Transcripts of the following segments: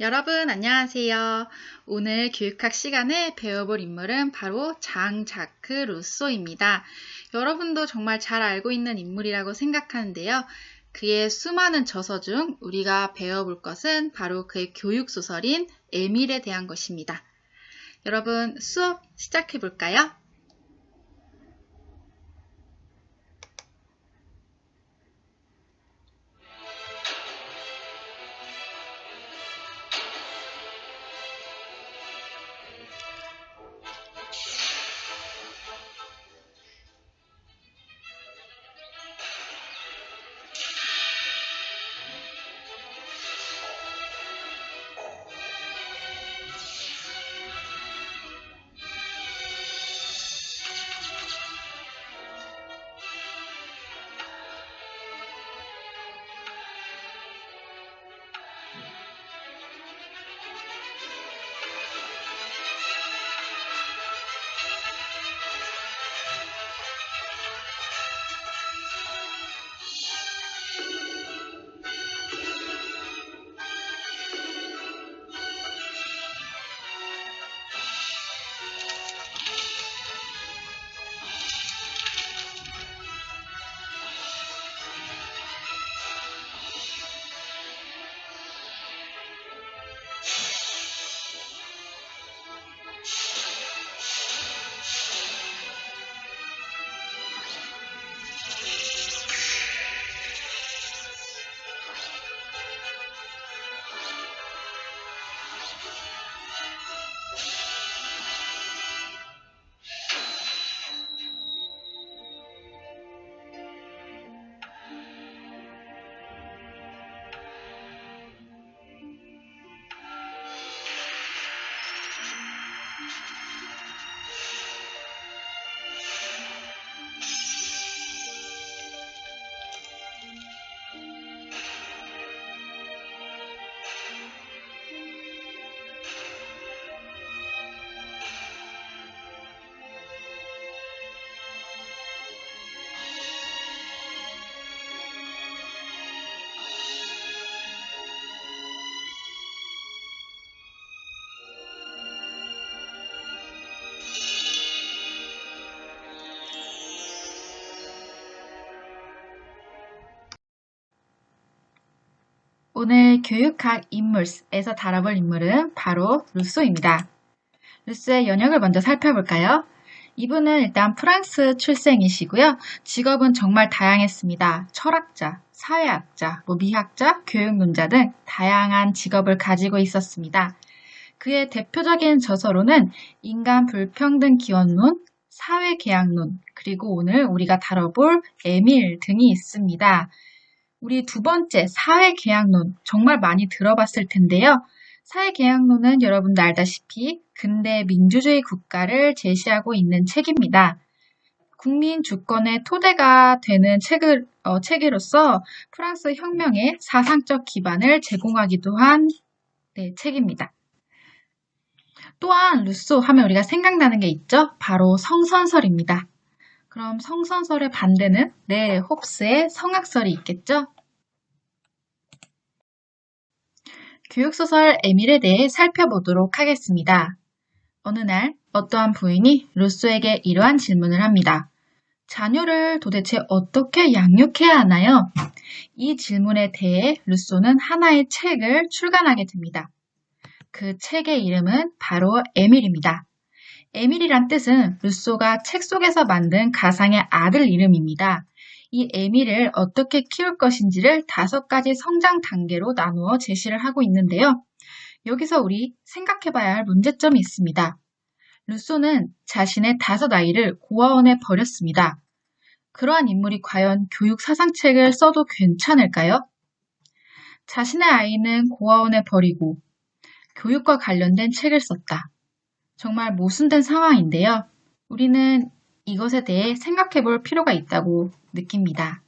여러분 안녕하세요. 오늘 교육학 시간에 배워볼 인물은 바로 장 자크 루소입니다. 여러분도 정말 잘 알고 있는 인물이라고 생각하는데요. 그의 수많은 저서 중 우리가 배워볼 것은 바로 그의 교육소설인 에밀에 대한 것입니다. 여러분 수업 시작해 볼까요? 오늘 교육학 인물에서 다뤄볼 인물은 바로 루소입니다. 루소의 연역을 먼저 살펴볼까요? 이분은 일단 프랑스 출생이시고요. 직업은 정말 다양했습니다. 철학자, 사회학자, 미학자, 교육론자 등 다양한 직업을 가지고 있었습니다. 그의 대표적인 저서로는 인간 불평등 기원론, 사회계약론, 그리고 오늘 우리가 다뤄볼 에밀 등이 있습니다. 우리 두 번째 사회계약론 정말 많이 들어봤을 텐데요. 사회계약론은 여러분도 알다시피 근대 민주주의 국가를 제시하고 있는 책입니다. 국민 주권의 토대가 되는 책으로서 프랑스 혁명의 사상적 기반을 제공하기도 한 책입니다. 또한 루소 하면 우리가 생각나는 게 있죠? 바로 성선설입니다. 그럼 성선설의 반대는 홉스의 성악설이 있겠죠? 교육소설 에밀에 대해 살펴보도록 하겠습니다. 어느 날 어떠한 부인이 루소에게 이러한 질문을 합니다. 자녀를 도대체 어떻게 양육해야 하나요? 이 질문에 대해 루소는 하나의 책을 출간하게 됩니다. 그 책의 이름은 바로 에밀입니다. 에밀이란 뜻은 루소가 책 속에서 만든 가상의 아들 이름입니다. 이 에밀을 어떻게 키울 것인지를 5가지 성장 단계로 나누어 제시를 하고 있는데요. 여기서 우리 생각해봐야 할 문제점이 있습니다. 루소는 자신의 5 아이를 고아원에 버렸습니다. 그러한 인물이 과연 교육 사상책을 써도 괜찮을까요? 자신의 아이는 고아원에 버리고 교육과 관련된 책을 썼다. 정말 모순된 상황인데요. 우리는 이것에 대해 생각해 볼 필요가 있다고 느낍니다.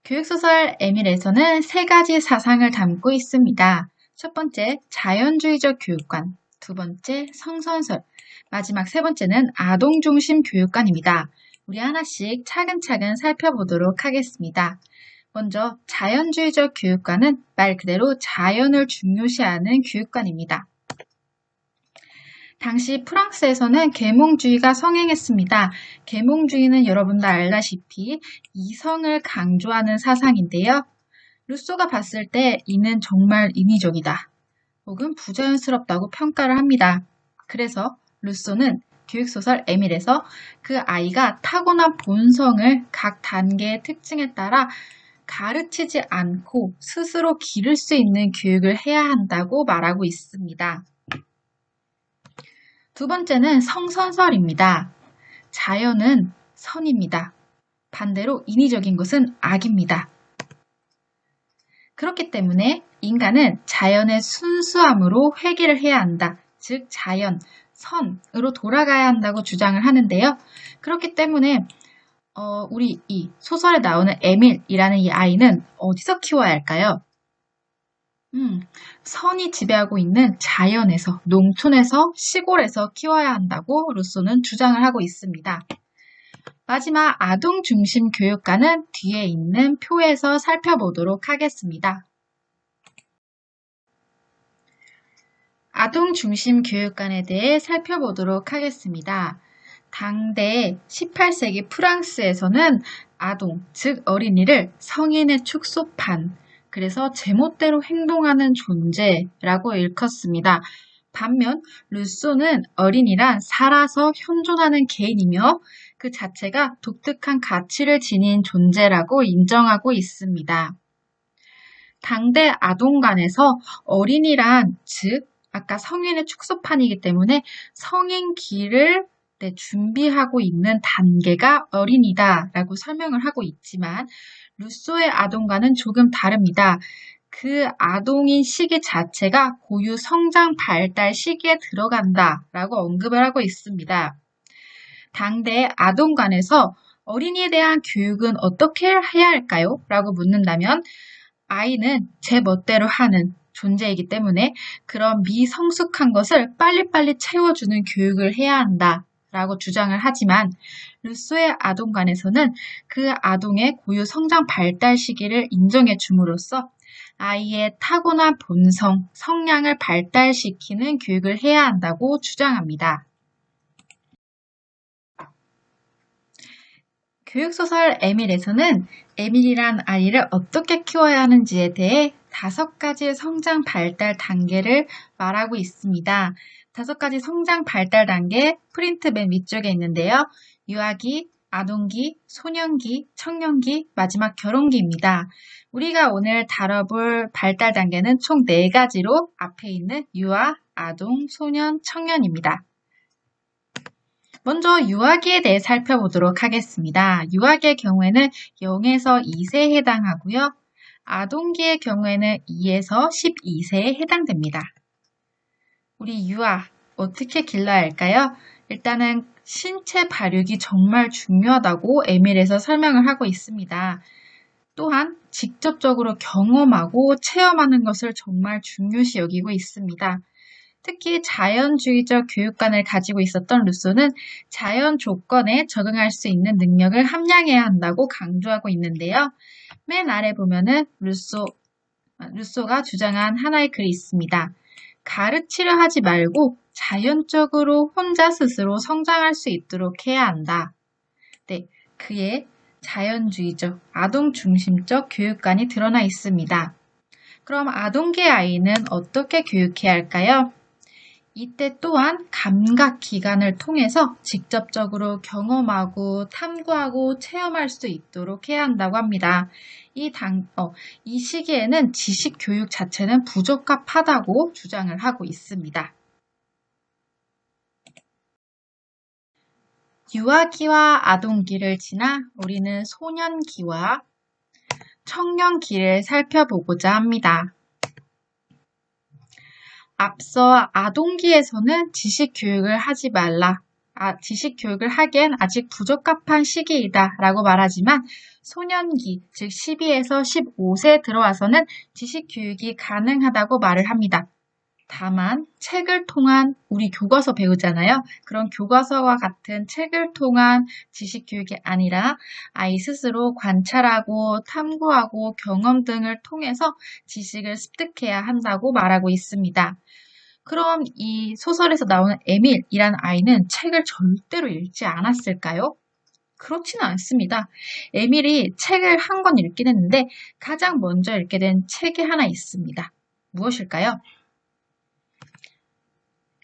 교육소설 에밀에서는 3가지 사상을 담고 있습니다. 첫 번째, 자연주의적 교육관. 두 번째, 성선설. 마지막 3번째는 아동중심 교육관입니다. 우리 하나씩 차근차근 살펴보도록 하겠습니다. 먼저 자연주의적 교육관은 말 그대로 자연을 중요시하는 교육관입니다. 당시 프랑스에서는 계몽주의가 성행했습니다. 계몽주의는 여러분도 알다시피 이성을 강조하는 사상인데요. 루소가 봤을 때 이는 정말 인위적이다 혹은 부자연스럽다고 평가를 합니다. 그래서 루소는 교육소설 에밀에서 그 아이가 타고난 본성을 각 단계의 특징에 따라 가르치지 않고 스스로 기를 수 있는 교육을 해야 한다고 말하고 있습니다. 두 번째는 성선설입니다. 자연은 선입니다. 반대로 인위적인 것은 악입니다. 그렇기 때문에 인간은 자연의 순수함으로 회귀를 해야 한다. 즉 자연, 선으로 돌아가야 한다고 주장을 하는데요. 그렇기 때문에 우리 이 소설에 나오는 에밀이라는 이 아이는 어디서 키워야 할까요? 선이 지배하고 있는 자연에서, 농촌에서, 시골에서 키워야 한다고 루소는 주장을 하고 있습니다. 마지막 아동 중심 교육관은 뒤에 있는 표에서 살펴보도록 하겠습니다. 아동 중심 교육관에 대해 살펴보도록 하겠습니다. 당대 18세기 프랑스에서는 아동, 즉 어린이를 성인의 축소판, 그래서 제멋대로 행동하는 존재라고 일컫습니다. 반면 루소는 어린이란 살아서 현존하는 개인이며 그 자체가 독특한 가치를 지닌 존재라고 인정하고 있습니다. 당대 아동관에서 어린이란 즉 아까 성인의 축소판이기 때문에 성인 길을 준비하고 있는 단계가 어린이다라고 설명을 하고 있지만 루소의 아동과는 조금 다릅니다. 그 아동인 시기 자체가 고유 성장 발달 시기에 들어간다라고 언급을 하고 있습니다. 당대 아동관에서 어린이에 대한 교육은 어떻게 해야 할까요? 라고 묻는다면 아이는 제 멋대로 하는 존재이기 때문에 그런 미성숙한 것을 빨리빨리 채워주는 교육을 해야 한다. 라고 주장을 하지만 루소의 아동관에서는 그 아동의 고유 성장 발달 시기를 인정해 줌으로써 아이의 타고난 본성, 성량을 발달시키는 교육을 해야 한다고 주장합니다. 교육소설 에밀에서는 에밀이란 아이를 어떻게 키워야 하는지에 대해 5가지의 성장 발달 단계를 말하고 있습니다. 5가지 성장 발달 단계 프린트 맨 위쪽에 있는데요. 유아기, 아동기, 소년기, 청년기, 마지막 결혼기입니다. 우리가 오늘 다뤄볼 발달 단계는 총 4가지로 앞에 있는 유아, 아동, 소년, 청년입니다. 먼저 유아기에 대해 살펴보도록 하겠습니다. 유아기의 경우에는 0에서 2세에 해당하고요. 아동기의 경우에는 2에서 12세에 해당됩니다. 우리 유아 어떻게 길러야 할까요? 일단은 신체 발육이 정말 중요하다고 에밀에서 설명을 하고 있습니다. 또한 직접적으로 경험하고 체험하는 것을 정말 중요시 여기고 있습니다. 특히 자연주의적 교육관을 가지고 있었던 루소는 자연 조건에 적응할 수 있는 능력을 함양해야 한다고 강조하고 있는데요. 맨 아래 보면은 루소가 주장한 하나의 글이 있습니다. 가르치려 하지 말고 자연적으로 혼자 스스로 성장할 수 있도록 해야 한다. 네, 그의 자연주의적, 아동 중심적 교육관이 드러나 있습니다. 그럼 아동기의 아이는 어떻게 교육해야 할까요? 이때 또한 감각 기관을 통해서 직접적으로 경험하고 탐구하고 체험할 수 있도록 해야 한다고 합니다. 이 시기에는 지식 교육 자체는 부적합하다고 주장을 하고 있습니다. 유아기와 아동기를 지나 우리는 소년기와 청년기를 살펴보고자 합니다. 앞서 아동기에서는 지식 교육을 하지 말라. 지식 교육을 하기엔 아직 부적합한 시기이다 라고 말하지만 소년기, 즉 12에서 15세에 들어와서는 지식 교육이 가능하다고 말을 합니다. 다만 책을 통한 우리 교과서 배우잖아요. 그런 교과서와 같은 책을 통한 지식 교육이 아니라 아이 스스로 관찰하고 탐구하고 경험 등을 통해서 지식을 습득해야 한다고 말하고 있습니다. 그럼 이 소설에서 나오는 에밀이란 아이는 책을 절대로 읽지 않았을까요? 그렇지는 않습니다. 에밀이 책을 한 권 읽긴 했는데 가장 먼저 읽게 된 책이 하나 있습니다. 무엇일까요?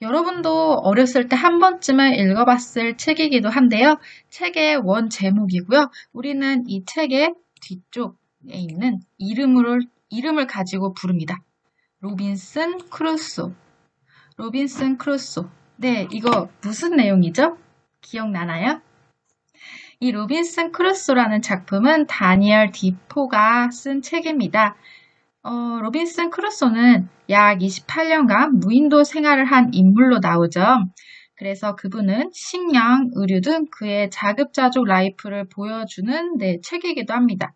여러분도 어렸을 때 한 번쯤은 읽어봤을 책이기도 한데요. 책의 원 제목이고요. 우리는 이 책의 뒤쪽에 있는 이름을 가지고 부릅니다. 로빈슨 크루소. 로빈슨 크루소. 네, 이거 무슨 내용이죠? 기억나나요? 이 로빈슨 크루소라는 작품은 다니엘 디포가 쓴 책입니다. 로빈슨 크루소는 약 28년간 무인도 생활을 한 인물로 나오죠. 그래서 그분은 식량, 의류 등 그의 자급자족 라이프를 보여주는 책이기도 합니다.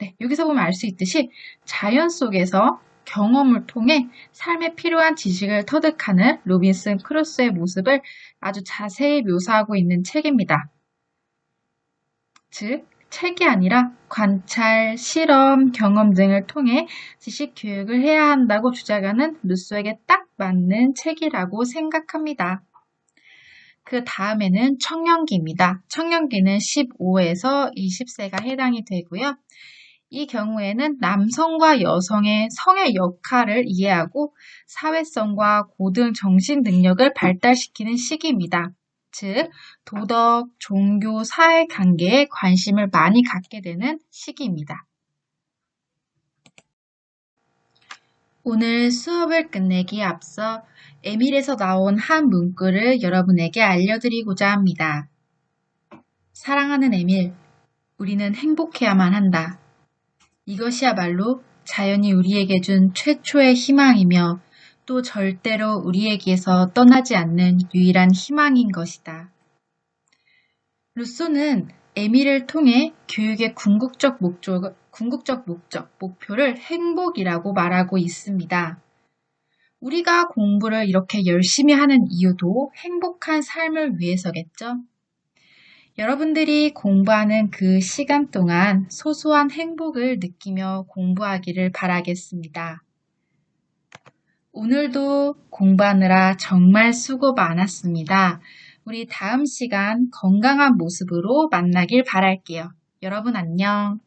네, 여기서 보면 알 수 있듯이 자연 속에서 경험을 통해 삶에 필요한 지식을 터득하는 로빈슨 크루소의 모습을 아주 자세히 묘사하고 있는 책입니다. 즉, 책이 아니라 관찰, 실험, 경험 등을 통해 지식 교육을 해야 한다고 주장하는 루소에게 딱 맞는 책이라고 생각합니다. 그 다음에는 청년기입니다. 청년기는 15에서 20세가 해당이 되고요. 이 경우에는 남성과 여성의 성의 역할을 이해하고 사회성과 고등 정신 능력을 발달시키는 시기입니다. 즉, 도덕, 종교, 사회관계에 관심을 많이 갖게 되는 시기입니다. 오늘 수업을 끝내기에 앞서 에밀에서 나온 한 문구를 여러분에게 알려드리고자 합니다. 사랑하는 에밀, 우리는 행복해야만 한다. 이것이야말로 자연이 우리에게 준 최초의 희망이며 또 절대로 우리에게서 떠나지 않는 유일한 희망인 것이다. 루소는 에밀을 통해 교육의 궁극적 목표를 행복이라고 말하고 있습니다. 우리가 공부를 이렇게 열심히 하는 이유도 행복한 삶을 위해서겠죠? 여러분들이 공부하는 그 시간 동안 소소한 행복을 느끼며 공부하기를 바라겠습니다. 오늘도 공부하느라 정말 수고 많았습니다. 우리 다음 시간 건강한 모습으로 만나길 바랄게요. 여러분 안녕.